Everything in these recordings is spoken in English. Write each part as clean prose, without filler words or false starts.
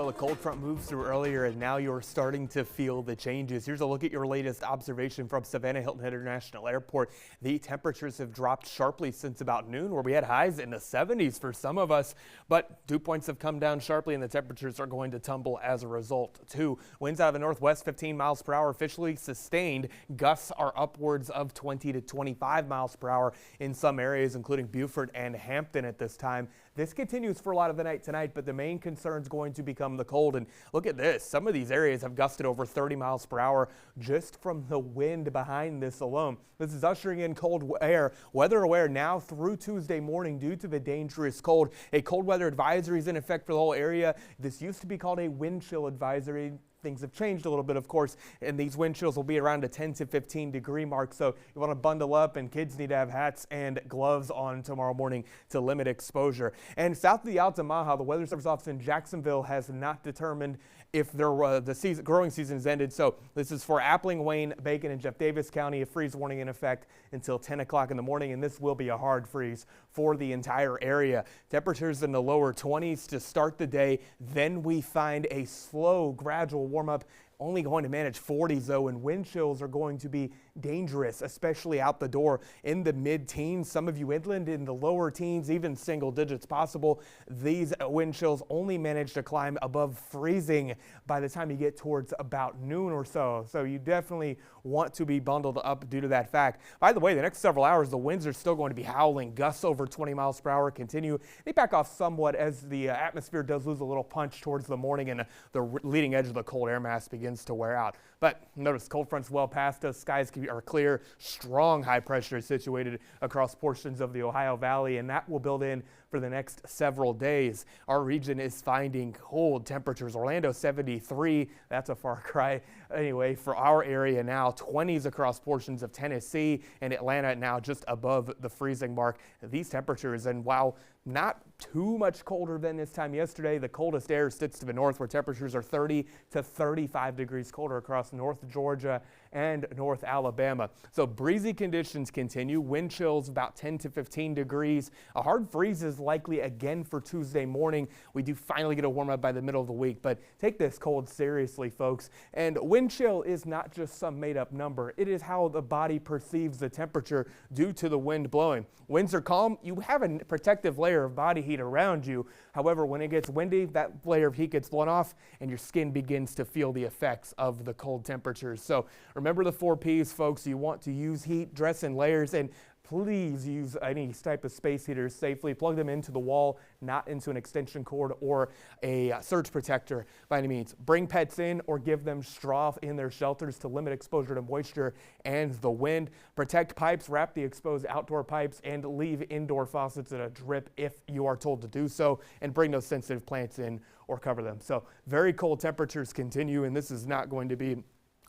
Well, the cold front moves through earlier, and now you're starting to feel the changes. Here's a look at your latest observation from Savannah Hilton International Airport. The temperatures have dropped sharply since about noon, where we had highs in the 70s for some of us. But dew points have come down sharply, and the temperatures are going to tumble as a result, too. Winds out of the northwest, 15 miles per hour, officially sustained. Gusts are upwards of 20 to 25 miles per hour in some areas, including Beaufort and Hampton at this time. This continues for a lot of the night tonight, but the main concern is going to become the cold. And look at this. Some of these areas have gusted over 30 miles per hour just from the wind behind this alone. This is ushering in cold air. Weather aware now through Tuesday morning due to the dangerous cold. A cold weather advisory is in effect for the whole area. This used to be called a wind chill advisory. Things have changed a little bit, of course, and these wind chills will be around a 10 to 15 degree mark. So you want to bundle up, and kids need to have hats and gloves on tomorrow morning to limit exposure. And south of the Altamaha, the Weather Service office in Jacksonville has not determined if the growing season has ended. So this is for Appling, Wayne, Bacon, and Jeff Davis County. A freeze warning in effect until 10 o'clock in the morning, and this will be a hard freeze for the entire area. Temperatures in the lower 20s to start the day. Then we find a slow, gradual warm up. Only going to manage 40s though, and wind chills are going to be dangerous, especially out the door in the mid-teens. Some of you inland in the lower teens, even single digits possible. These wind chills only manage to climb above freezing by the time you get towards about noon or so. So you definitely want to be bundled up due to that fact. By the way, the next several hours, the winds are still going to be howling. Gusts over 20 miles per hour continue. They back off somewhat as the atmosphere does lose a little punch towards the morning, and the leading edge of the cold air mass begins to wear out. But notice cold front's well past us. Skies are clear. Strong high pressure is situated across portions of the Ohio Valley, and that will build in for the next several days. Our region is finding cold temperatures. Orlando 73. That's a far cry. Anyway, for our area now, 20s across portions of Tennessee, and Atlanta now just above the freezing mark. These temperatures, and while not too much colder than this time yesterday, the coldest air sits to the north, where temperatures are 30 to 35 degrees colder across North Georgia and North Alabama. So breezy conditions continue. Wind chills about 10 to 15 degrees. A hard freeze is likely again for Tuesday morning. We do finally get a warm up by the middle of the week, but take this cold seriously, folks. And wind chill is not just some made up number. It is how the body perceives the temperature due to the wind blowing. Winds are calm. You have a protective layer of body heat around you. However, when it gets windy, that layer of heat gets blown off and your skin begins to feel the effects of the cold temperatures. So remember the 4 Ps, folks. You want to use heat, dress in layers, and please use any type of space heaters safely. Plug them into the wall, not into an extension cord or a surge protector by any means. Bring pets in or give them straw in their shelters to limit exposure to moisture and the wind. Protect pipes, wrap the exposed outdoor pipes, and leave indoor faucets at a drip if you are told to do so, and bring those sensitive plants in or cover them. So very cold temperatures continue, and this is not going to be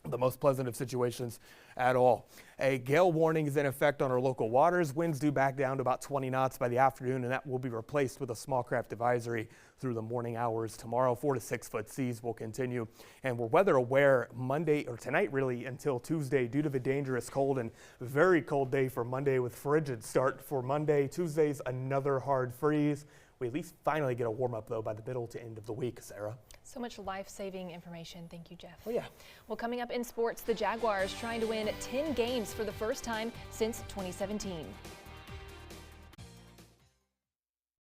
the most pleasant of situations at all. A gale warning is in effect on our local waters. Winds do back down to about 20 knots by the afternoon, and that will be replaced with a small craft advisory through the morning hours tomorrow. 4 to 6 foot seas will continue, and we're weather aware Monday or tonight really until Tuesday due to the dangerous cold, and very cold day for Monday with frigid start for Monday. Tuesday's another hard freeze. We at least finally get a warm up though by the middle to end of the week, Sarah. So much life-saving information. Thank you, Jeff. Oh, yeah. Well, coming up in sports, the Jaguars trying to win 10 games for the first time since 2017.